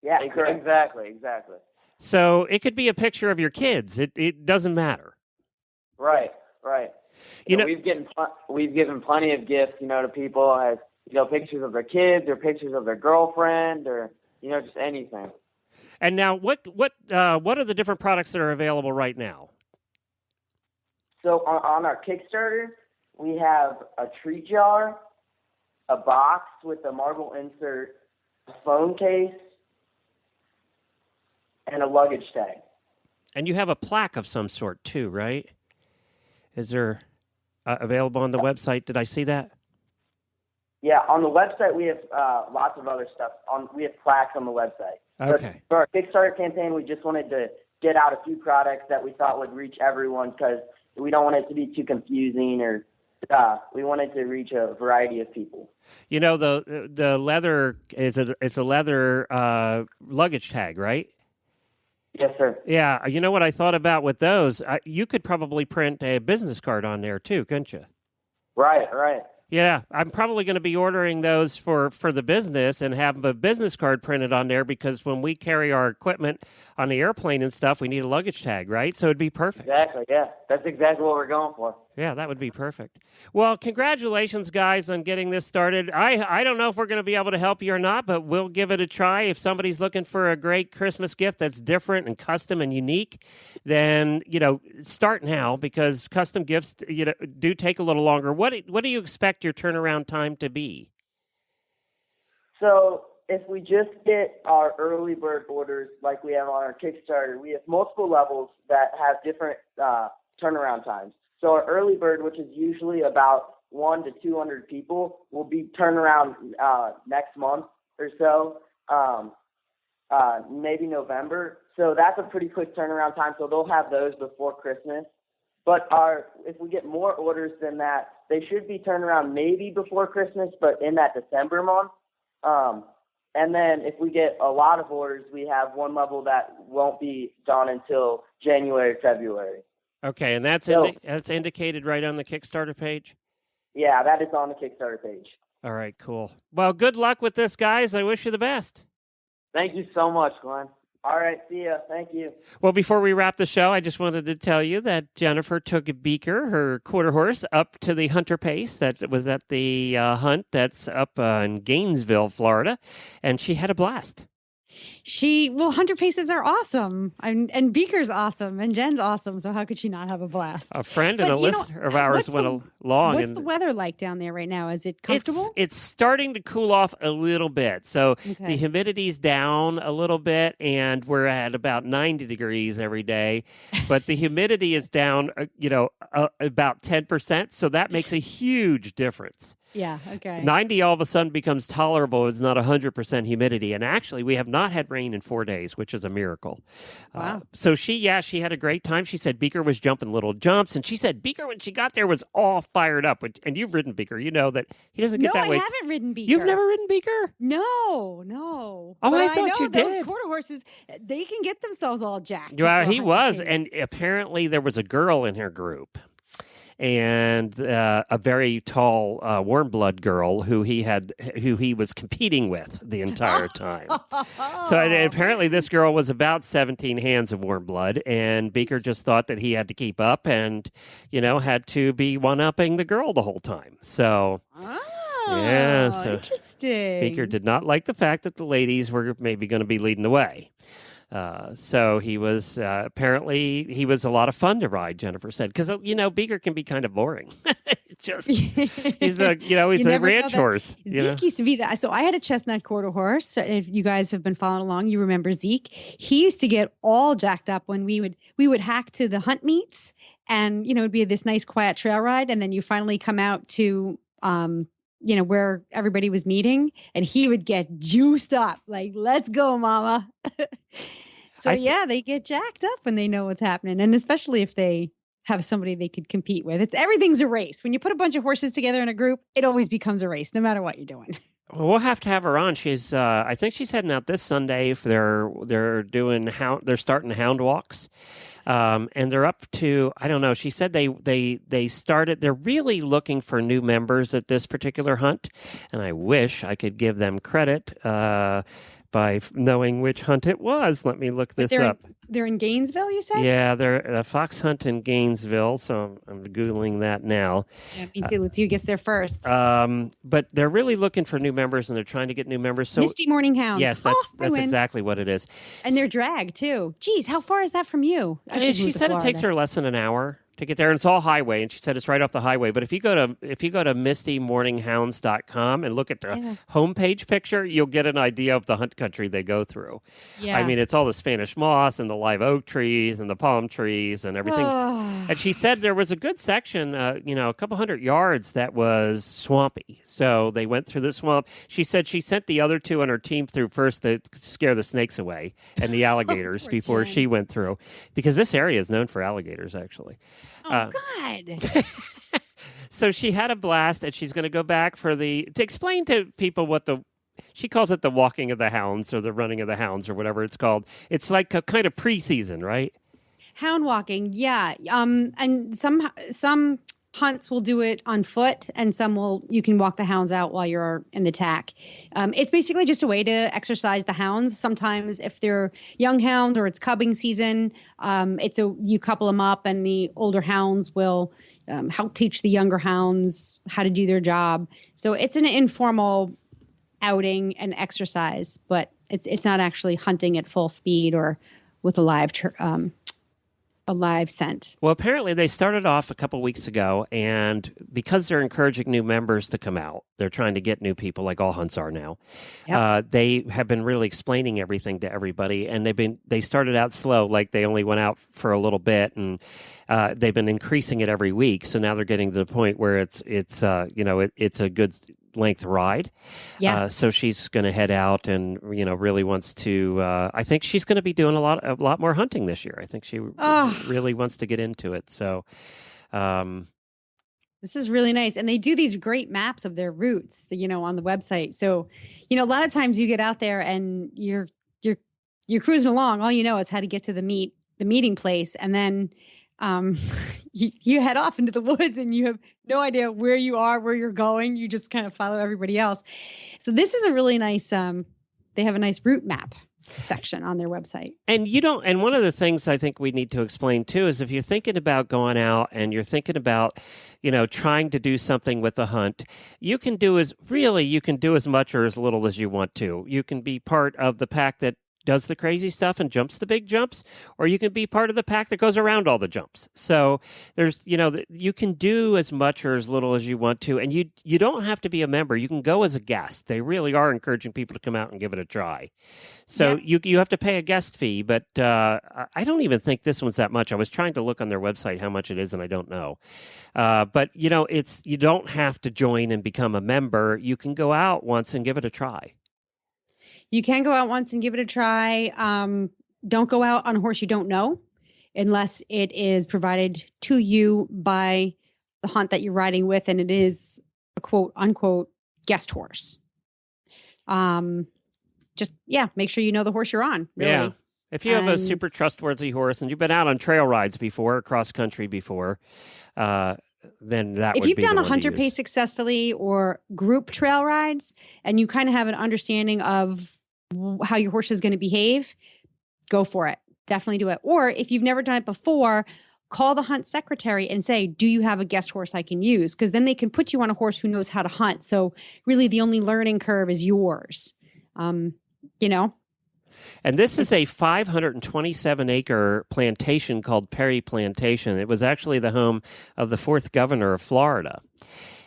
Yeah, exactly. So it could be a picture of your kids. It doesn't matter. Right. We've given plenty of gifts, to people as pictures of their kids or pictures of their girlfriend or just anything. And now, what are the different products that are available right now? So on our Kickstarter, we have a treat jar, a box with a marble insert, a phone case, and a luggage tag. And you have a plaque of some sort too, right? Is there available on the website? Did I see that? Yeah, on the website we have lots of other stuff. We have plaques on the website. Okay. But for our Kickstarter campaign, we just wanted to get out a few products that we thought would reach everyone because we don't want it to be too confusing or we wanted to reach a variety of people. The leather it's a leather luggage tag, right? Yes, sir. Yeah, you know what I thought about with those? You could probably print a business card on there too, couldn't you? Right. Yeah, I'm probably going to be ordering those for the business and have a business card printed on there because when we carry our equipment on the airplane and stuff, we need a luggage tag, right? So it'd be perfect. Exactly, yeah. That's exactly what we're going for. Yeah, that would be perfect. Well, congratulations, guys, on getting this started. I don't know if we're going to be able to help you or not, but we'll give it a try. If somebody's looking for a great Christmas gift that's different and custom and unique, then, start now because custom gifts, do take a little longer. What do you expect your turnaround time to be? So if we just get our early bird orders like we have on our Kickstarter, we have multiple levels that have different turnaround times. So our early bird, which is usually about 1 to 200 people, will be turned around next month or so, maybe November. So that's a pretty quick turnaround time. So they'll have those before Christmas. But if we get more orders than that, they should be turned around maybe before Christmas, but in that December month. And then if we get a lot of orders, we have one level that won't be done until January, February. Okay, and that's indicated right on the Kickstarter page? Yeah, that is on the Kickstarter page. All right, cool. Well, good luck with this, guys. I wish you the best. Thank you so much, Glenn. All right, see ya. Thank you. Well, before we wrap the show, I just wanted to tell you that Jennifer took Beaker, her quarter horse, up to the hunter pace that was at the hunt that's up in Gainesville, Florida, and she had a blast. Hunter paces are awesome, and Beaker's awesome, and Jen's awesome. So how could she not have a blast? A friend and a listener of ours went along. What's the weather like down there right now? Is it comfortable? It's starting to cool off a little bit. So the humidity's down a little bit, and we're at about 90 degrees every day. But the humidity is down, about 10%. So that makes a huge difference. Yeah, okay. 90 all of a sudden becomes tolerable. It's not 100% humidity. And actually, we have not had rain in 4 days, which is a miracle. Wow. So she had a great time. She said Beaker was jumping little jumps. And she said Beaker, when she got there, was all fired up. And you've ridden Beaker. You know that he doesn't get that way. No, I haven't ridden Beaker. You've never ridden Beaker? No. Oh, but I thought you did. Those quarter horses, they can get themselves all jacked. Well, he was. And apparently there was a girl in her group. And a very tall warm blood girl who he was competing with the entire time. So apparently this girl was about 17 hands of warm blood, and Beaker just thought that he had to keep up and, had to be one-upping the girl the whole time. So yeah, so interesting. Beaker did not like the fact that the ladies were maybe going to be leading the way. So he was apparently he was a lot of fun to ride, Jennifer said, because Beaker can be kind of boring. It's just he's a ranch horse. Zeke used to be that. So I had a chestnut quarter horse. If you guys have been following along, you remember Zeke. He used to get all jacked up when we would hack to the hunt meets, and it'd be this nice quiet trail ride, and then you finally come out to where everybody was meeting, and he would get juiced up, like, let's go, mama. So they get jacked up when they know what's happening. And especially if they have somebody they could compete with. Everything's a race. When you put a bunch of horses together in a group, it always becomes a race, no matter what you're doing. Well, we'll have to have her on. She's, I think she's heading out this Sunday. They're starting hound walks. And they're up to, I don't know, she said they started, they're really looking for new members at this particular hunt. And I wish I could give them credit by knowing which hunt it was. Let me look this up. They're in Gainesville, you said? Yeah, they're a fox hunt in Gainesville, so I'm Googling that now. Yeah, me too. Let's see who gets there first. But they're really looking for new members, and they're trying to get new members. So Misty Morning Hounds. Yes, that's exactly what it is. And they're dragged, too. Geez, how far is that from you? She said it takes her less than an hour to get there, and it's all highway, and she said it's right off the highway. But if you go to mistymorninghounds.com and look at the homepage picture, you'll get an idea of the hunt country they go through. Yeah. I mean, it's all the Spanish moss and the live oak trees and the palm trees and everything. And she said there was a good section, a couple 100 yards that was swampy. So they went through the swamp. She said she sent the other two on her team through first to scare the snakes away and the alligators before she went through, because this area is known for alligators, actually. Oh, God. So she had a blast, and she's going to go back to explain to people what she calls it the walking of the hounds or the running of the hounds or whatever it's called. It's like a kind of preseason, right? Hound walking, yeah. And some hunts will do it on foot, and you can walk the hounds out while you're in the tack. It's basically just a way to exercise the hounds. Sometimes if they're young hounds or it's cubbing season, you couple them up, and the older hounds will help teach the younger hounds how to do their job. So it's an informal outing and exercise, but it's not actually hunting at full speed or with a live scent. Well, apparently they started off a couple weeks ago, and because they're encouraging new members to come out, they're trying to get new people, like all hunts are now. Yep. They have been really explaining everything to everybody, and they started out slow, like they only went out for a little bit, and they've been increasing it every week. So now they're getting to the point where it's a good length ride. Yeah. So she's going to head out and, really wants to, I think she's going to be doing a lot more hunting this year. I think she really wants to get into it. So, this is really nice. And they do these great maps of their routes, on the website. So, a lot of times you get out there and you're cruising along. All you know is how to get to the meeting place. And then, you head off into the woods and you have no idea where you are, where you're going. You just kind of follow everybody else. So this is a really nice, they have a nice route map section on their website. And one of the things I think we need to explain too is if you're thinking about going out and you're thinking about, trying to do something with the hunt, you can do as much or as little as you want to. You can be part of the pack that does the crazy stuff and jumps the big jumps, or you can be part of the pack that goes around all the jumps. So there's, you can do as much or as little as you want to, and you don't have to be a member. You can go as a guest. They really are encouraging people to come out and give it a try. So you have to pay a guest fee, but I don't even think this one's that much. I was trying to look on their website how much it is, and I don't know. But you don't have to join and become a member. You can go out once and give it a try. You can go out once and give it a try. Don't go out on a horse you don't know unless it is provided to you by the hunt that you're riding with, and it is a quote unquote guest horse. Make sure you know the horse you're on. Really. Yeah. If you have a super trustworthy horse and you've been out on trail rides before, cross country before, then that would be if you've done the a one hunter to pace use. successfully or group trail rides, and you kind of have an understanding of how your horse is going to behave, go for it. Definitely do it. Or if you've never done it before, call the hunt secretary and say, do you have a guest horse I can use? Because then they can put you on a horse who knows how to hunt. So really the only learning curve is yours. And this is a 527-acre plantation called Perry Plantation. It was actually the home of the 4th governor of Florida.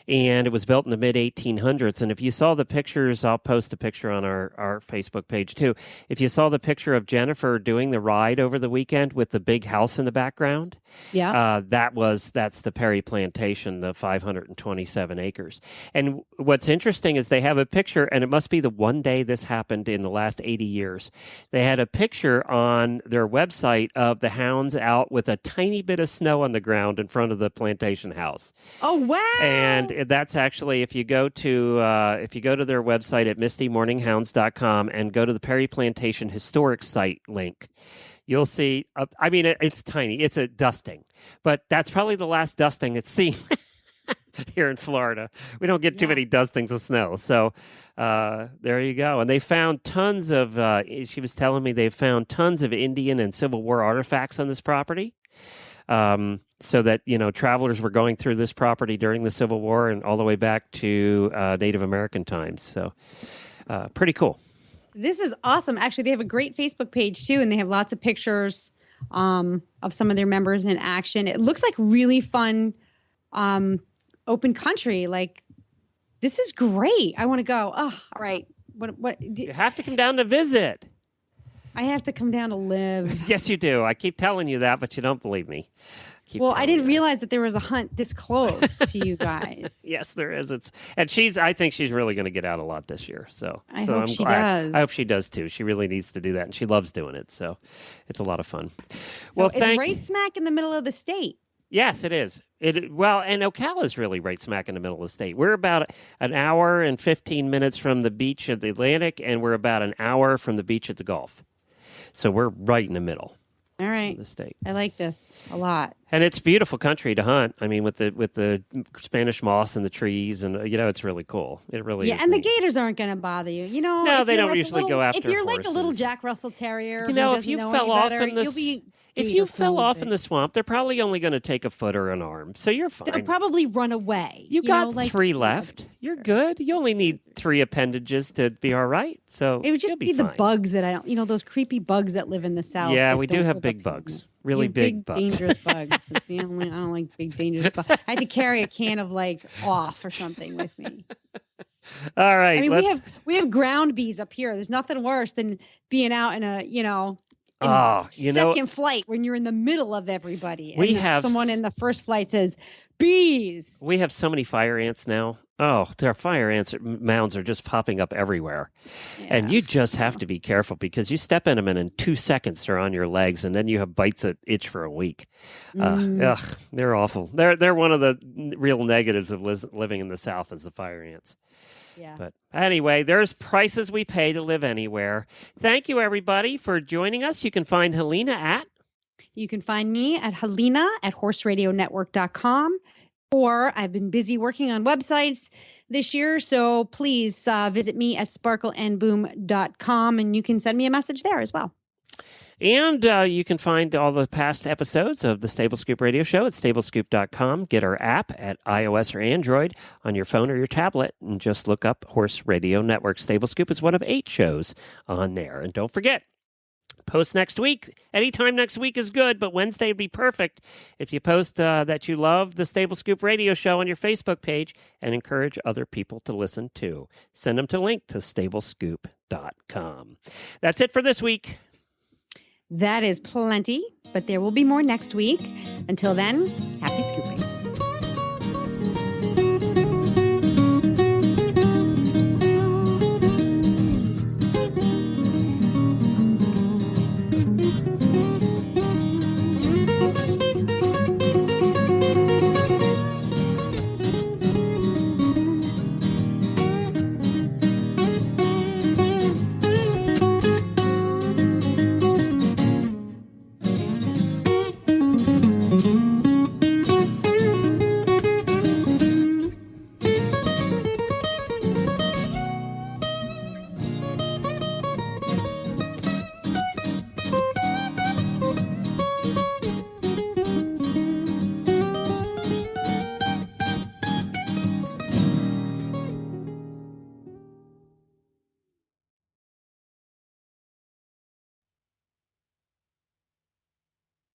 And it was built in the mid-1800s. And if you saw the pictures, I'll post a picture on our Facebook page too. If you saw the picture of Jennifer doing the ride over the weekend with the big house in the background, that's the Perry Plantation, the 527 acres. And what's interesting is they have a picture, and it must be the one day this happened in the last 80 years. They had a picture on their website of the hounds out with a tiny bit of snow on the ground in front of the plantation house. Oh, wow. And that's actually, if you go to their website at mistymorninghounds.com and go to the Perry Plantation Historic Site link, you'll see, it's tiny. It's a dusting, but that's probably the last dusting it's seen here in Florida. We don't get too many dustings of snow. So there you go. And they found tons of, she was telling me they found tons of Indian and Civil War artifacts on this property. So that, travelers were going through this property during the Civil War and all the way back to Native American times. So pretty cool. This is awesome. Actually, they have a great Facebook page too, and they have lots of pictures of some of their members in action. It looks like really fun open country. Like, this is great. I want to go. Oh, all right. What? You have to come down to visit. I have to come down to live. Yes, you do. I keep telling you that, but you don't believe me. I didn't realize that there was a hunt this close to you guys. Yes, there is. I think she's really going to get out a lot this year. So I hope she does. I hope she does too. She really needs to do that, and she loves doing it. So it's a lot of fun. So it's right smack in the middle of the state. Yes, it is. And Ocala is really right smack in the middle of the state. We're about an hour and 15 minutes from the beach of the Atlantic, and we're about an hour from the beach at the Gulf. So we're right in the middle. All right. The state. I like this a lot. And it's beautiful country to hunt. I mean, with the Spanish moss and the trees, and it's really cool. It really is. Yeah, and neat. the gators aren't going to bother you. No, they don't usually go after horses. If you're like horses. a little Jack Russell Terrier, if you fell off in the if you fell off in the swamp, they're probably only going to take a foot or an arm, so you're fine. They'll probably run away. You got 3 left. You're good. You only need 3 appendages to be all right. So it would just be the bugs that I don't. Those creepy bugs that live in the South. Yeah, we do have big bugs. Really big bugs. Dangerous bugs. That's the only. I don't like big dangerous bugs. I had to carry a can of off or something with me. All right. I mean, we have ground bees up here. There's nothing worse than being out in a second flight when you're in the middle of everybody. And we have someone in the first flight says bees. We have so many fire ants now. Oh, their fire ants mounds are just popping up everywhere. Yeah. And you just have to be careful because you step in them and in 2 seconds they're on your legs and then you have bites that itch for a week. They're awful. They're one of the real negatives of living in the South is the fire ants. Yeah. But anyway, there's prices we pay to live anywhere. Thank you, everybody, for joining us. You can find Helena at? You can find me at Helena at horseradionetwork.com. Or I've been busy working on websites this year, so please visit me at sparkleandboom.com, and you can send me a message there as well. And you can find all the past episodes of the Stable Scoop Radio Show at stablescoop.com. Get our app at iOS or Android on your phone or your tablet, and just look up Horse Radio Network. Stable Scoop is one of 8 shows on there. And don't forget, Post next week. Anytime next week is good, but Wednesday would be perfect if you post that you love the Stable Scoop radio show on your Facebook page and encourage other people to listen too. Send them to link to stablescoop.com. That's it for this week. That is plenty, but there will be more next week. Until then, happy scooping.